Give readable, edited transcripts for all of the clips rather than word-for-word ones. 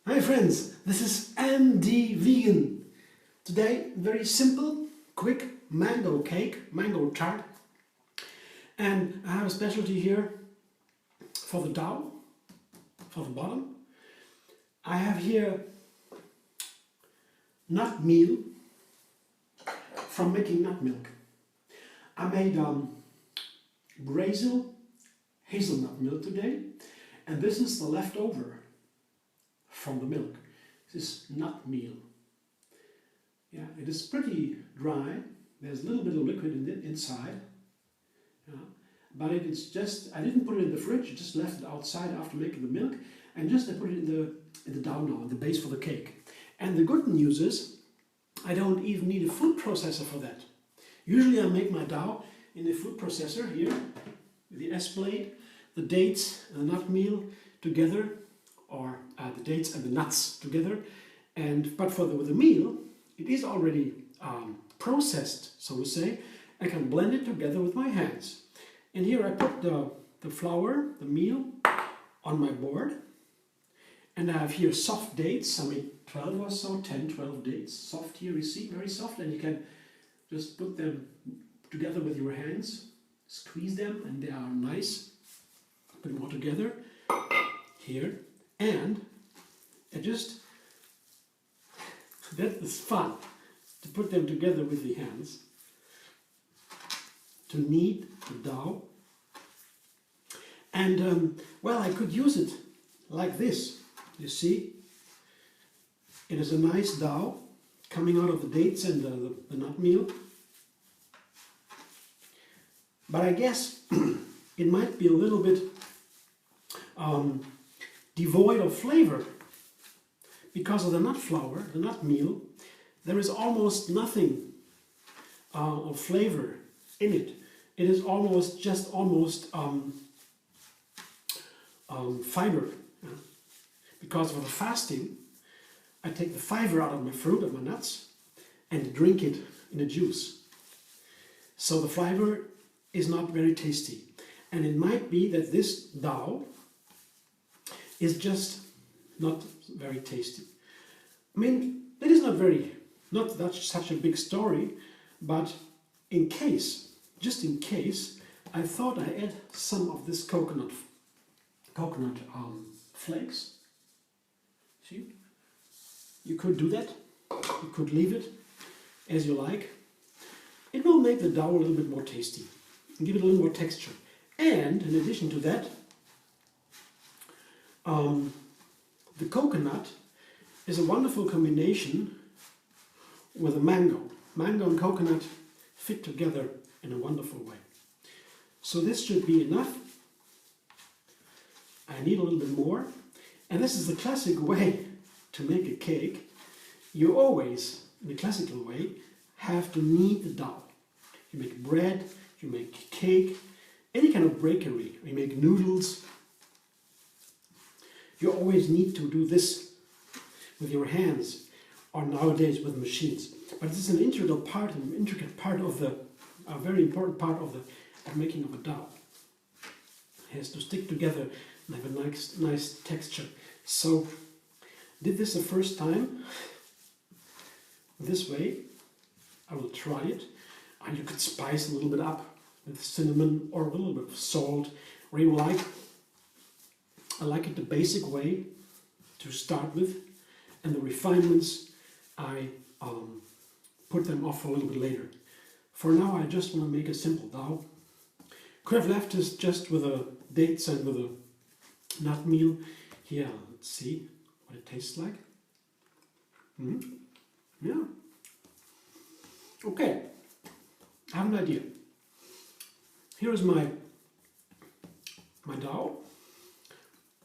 Hi friends, this is MD Vegan. Today, very simple, quick mango cake, mango tart. And I have a specialty here for the dough, for the bottom. I have here nut meal from making nut milk. I made Brazil hazelnut milk today, and this is the leftover from the milk. This is nut meal. Yeah, it is pretty dry. There's a little bit of liquid in it inside. Yeah. But it's just, I didn't put it in the fridge, I just left it outside after making the milk, and just I put it in the dough now, in the base for the cake. And the good news is, I don't even need a food processor for that. Usually I make my dough in the food processor here, with the S-blade, the dates and the nut meal together, or the dates and the nuts together. But with the meal, it is already processed, so to say. I can blend it together with my hands. And here I put the flour, the meal, on my board. And I have here soft dates, I mean 12 or so, 10, 12 dates. Soft here, you see, very soft. And you can just put them together with your hands, squeeze them, and they are nice. Put them all together here. And that is fun, to put them together with the hands, to knead the dough. And, well, I could use it like this, you see. It is a nice dough coming out of the dates and the nut meal. But I guess it might be a little bit devoid of flavor because of the nut flour, the nut meal. There is almost nothing of flavor in it. It is almost fiber. Because of the fasting, I take the fiber out of my fruit, of my nuts, and drink it in a juice. So the fiber is not very tasty. And it might be that this dough is just not very tasty. I mean, it is not such a big story, but just in case, I thought I add some of this coconut flakes. See? You could do that. You could leave it as you like. It will make the dough a little bit more tasty and give it a little more texture. And in addition to that, the coconut is a wonderful combination with a mango. Mango and coconut fit together in a wonderful way. So this should be enough. I need a little bit more. And this is the classic way to make a cake. You always, in the classical way, have to knead the dough. You make bread, you make cake, any kind of bakery. You make noodles. You always need to do this with your hands, or nowadays with machines. But this is an integral part, an intricate part of a very important part of making of a dough. It has to stick together and have a nice texture. So, did this the first time this way. I will try it. And you could spice a little bit up with cinnamon or a little bit of salt, or you like. I like it the basic way to start with, and the refinements I put them off for a little bit later. For now I just want to make a simple dough. Could have left this just with the dates and with a nut meal. Here, let's see what it tastes like. Yeah. Okay, I have an idea. Here is my dough.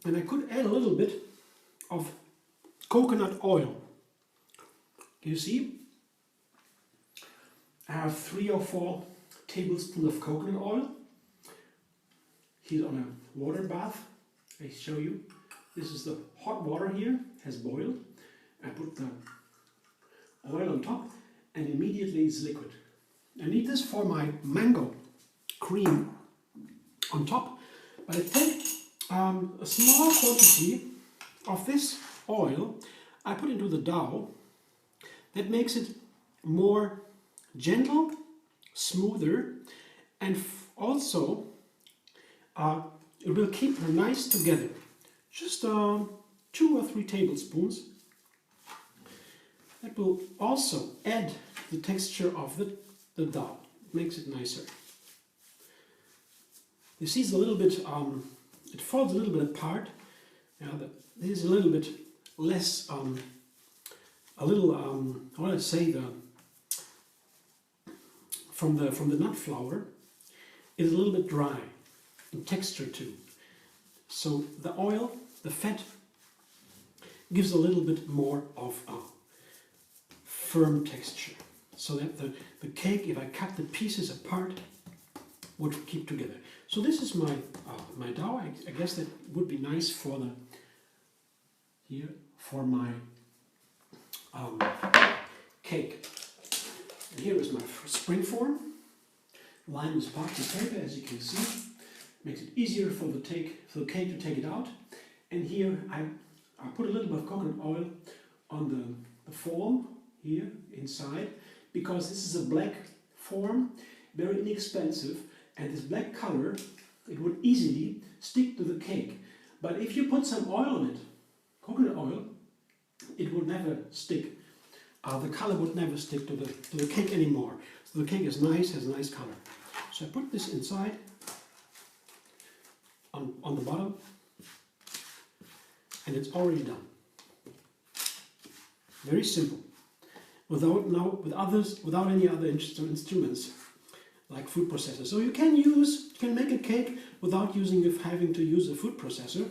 And I could add a little bit of coconut oil. You see? I have 3 or 4 tablespoons of coconut oil. Heat on a water bath. I show you. This is the hot water here, has boiled. I put the oil on top and immediately it's liquid. I need this for my mango cream on top, but I take a small quantity of this oil I put into the dough. That makes it more gentle, smoother, and also it will keep her nice together. Just 2 or 3 tablespoons. That will also add the texture of the dough. Makes it nicer. You see it's a little bit, it falls a little bit apart. This is a little bit less, how do I say, from the nut flour is a little bit dry in texture too. So the oil, the fat, gives a little bit more of a firm texture. So that the cake, if I cut the pieces apart, would keep together. So this is my my dough. I guess that would be nice for my cake. And here is my springform. Lined with parchment paper, as you can see. Makes it easier for the cake to take it out. And here I put a little bit of coconut oil on the form here inside, because this is a black form, very inexpensive, and this black color, it would easily stick to the cake. But if you put some oil on it, coconut oil, it would never stick. The color would never stick to the cake anymore. So the cake is nice, has a nice color. So I put this inside on the bottom, and it's already done. Very simple. Without any other instruments like food processor. So you can make a cake without having to use a food processor.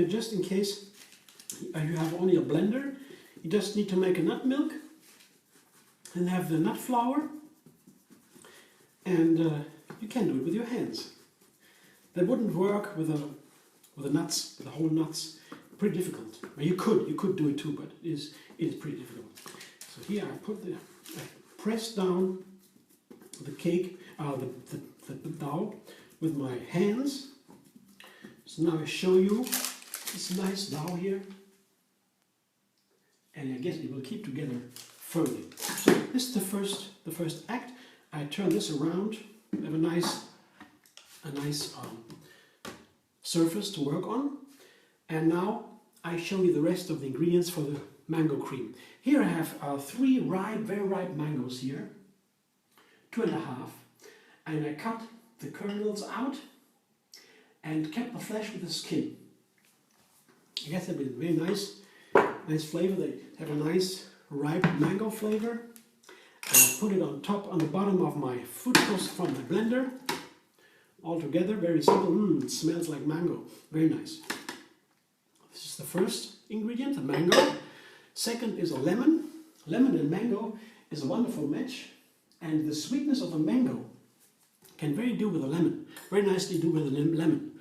Just in case you have only a blender, you just need to make a nut milk and have the nut flour, and you can do it with your hands. That wouldn't work with the nuts, with the whole nuts. Pretty difficult. Well, you could do it too, but it is pretty difficult. So here I press down the cake, the dough with my hands. So now I show you this nice dough here, and I guess it will keep together firmly. So this is the first act. I turn this around. I have a nice surface to work on, and now I show you the rest of the ingredients for the mango cream. Here I have 3 very ripe mangoes here, 2.5, and I cut the kernels out and kept the flesh with the skin. I guess that will be very nice flavor. They have a nice ripe mango flavor. And I put it on the bottom of my food processor from my blender. All together, very simple. It smells like mango. Very nice. This is the first ingredient, the mango. Second is a lemon. Lemon and mango is a wonderful match, and the sweetness of the mango can very nicely do with the lemon.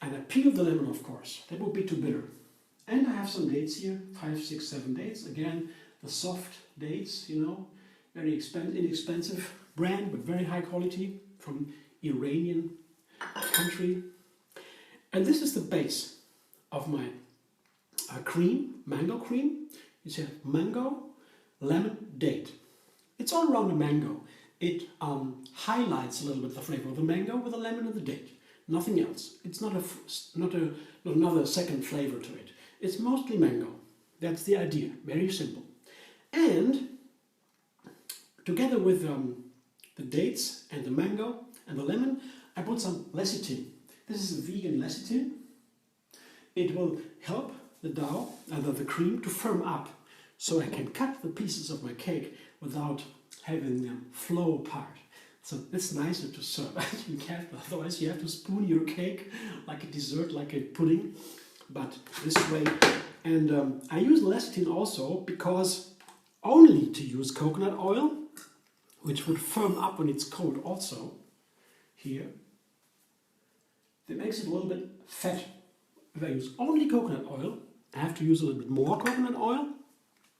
And I peel the lemon, of course. That would be too bitter. And I have some dates here, 5, 6, 7 dates. Again, the soft dates, very inexpensive brand, but very high quality from Iranian country. And this is the base of my cream, mango cream. You see mango, lemon, date. It's all around the mango. It highlights a little bit the flavor of the mango with the lemon and the date. Nothing else. It's not another second flavor to it. It's mostly mango. That's the idea. Very simple. And together with the dates and the mango and the lemon, I put some lecithin. This is a vegan lecithin. It will help the dough and the cream to firm up, so I can cut the pieces of my cake without having them flow apart. So it's nicer to serve. Otherwise you have to spoon your cake like a dessert, like a pudding. But this way, and I use lecithin also because only to use coconut oil, which would firm up when it's cold also, here, that makes it a little bit fat. If I use only coconut oil, I have to use a little bit more coconut oil,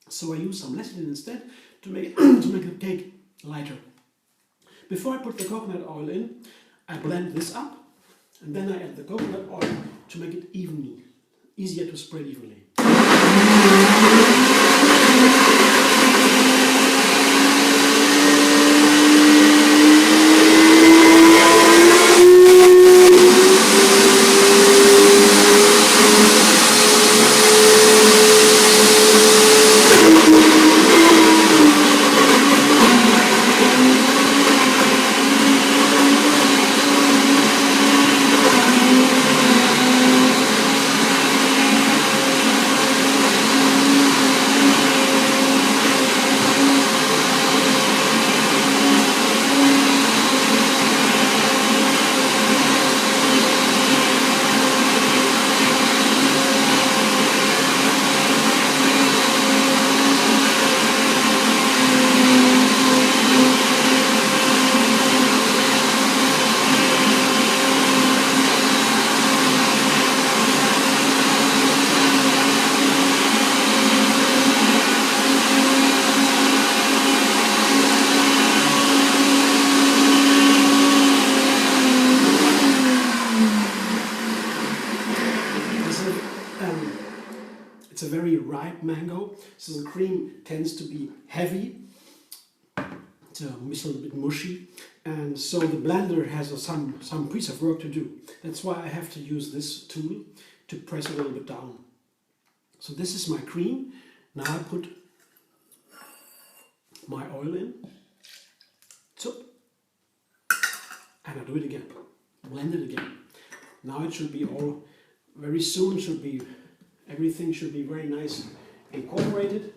so I use some lecithin instead to make the cake lighter. Before I put the coconut oil in, I blend this up, and then I add the coconut oil to make it easier to spread evenly. It's a very ripe mango, so the cream tends to be heavy. It's a little bit mushy, and so the blender has some piece of work to do. That's why I have to use this tool to press a little bit down. So this is my cream. Now I put my oil in. So, and I do it again. Blend it again. Now it should be all, very soon should be, everything should be very nice incorporated.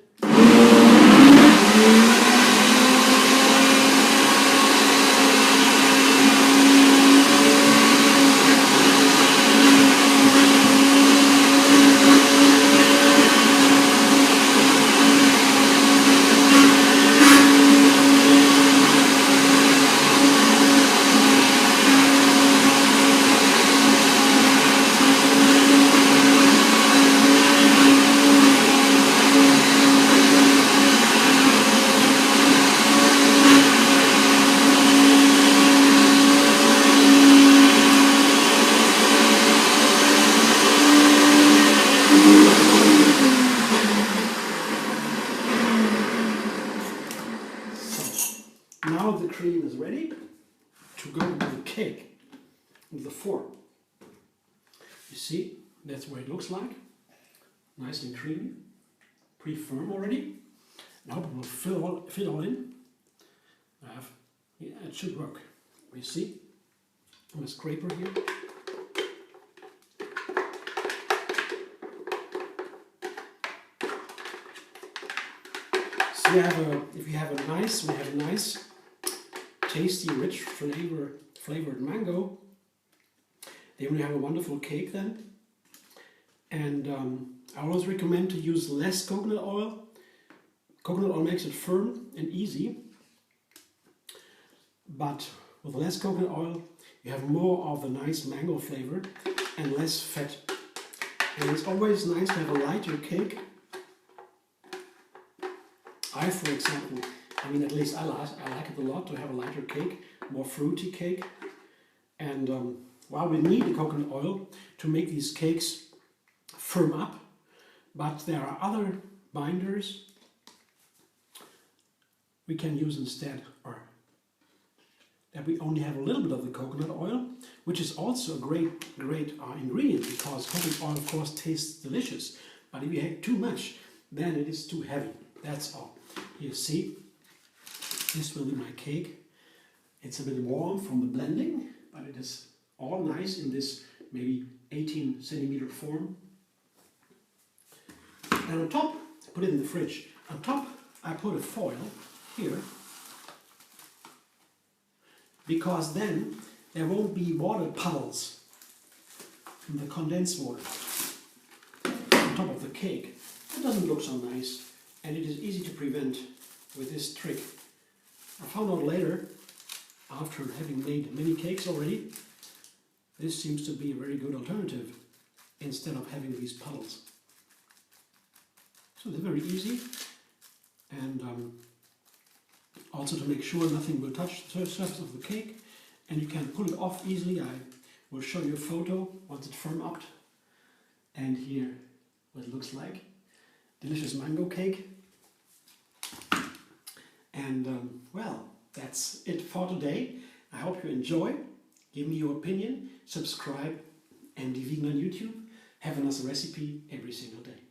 Now the cream is ready to go with the cake, with the form. You see, that's what it looks like. Nice and creamy, pretty firm already. Now it will fit all in. Yeah, it should work. You see, I'm a scraper here. So if you have a nice, tasty, rich flavored mango, then you have a wonderful cake then. And I always recommend to use less coconut oil. Coconut oil makes it firm and easy, but with less coconut oil you have more of the nice mango flavor and less fat. And it's always nice to have a lighter cake. For example, at least I like it a lot to have a lighter cake, more fruity cake. And while we need the coconut oil to make these cakes firm up, but there are other binders we can use instead, or that we only have a little bit of the coconut oil, which is also a great ingredient, because coconut oil of course tastes delicious, but if you have too much, then it is too heavy. That's all. You see, this will be my cake. It's a bit warm from the blending, but it is all nice in this maybe 18 centimeter form. And on top, put it in the fridge. On top, I put a foil here, because then there won't be water puddles from the condensed water on top of the cake. It doesn't look so nice, and it is easy to prevent with this trick. I found out later, after having made many cakes already, this seems to be a very good alternative instead of having these puddles. So they're very easy, and also to make sure nothing will touch the surface of the cake, and you can pull it off easily. I will show you a photo once it's firm up, and here what it looks like. delicious mango cake. And well, that's it for today. I hope you enjoy. Give me your opinion, subscribe, and be vegan on YouTube. Have a nice recipe every single day.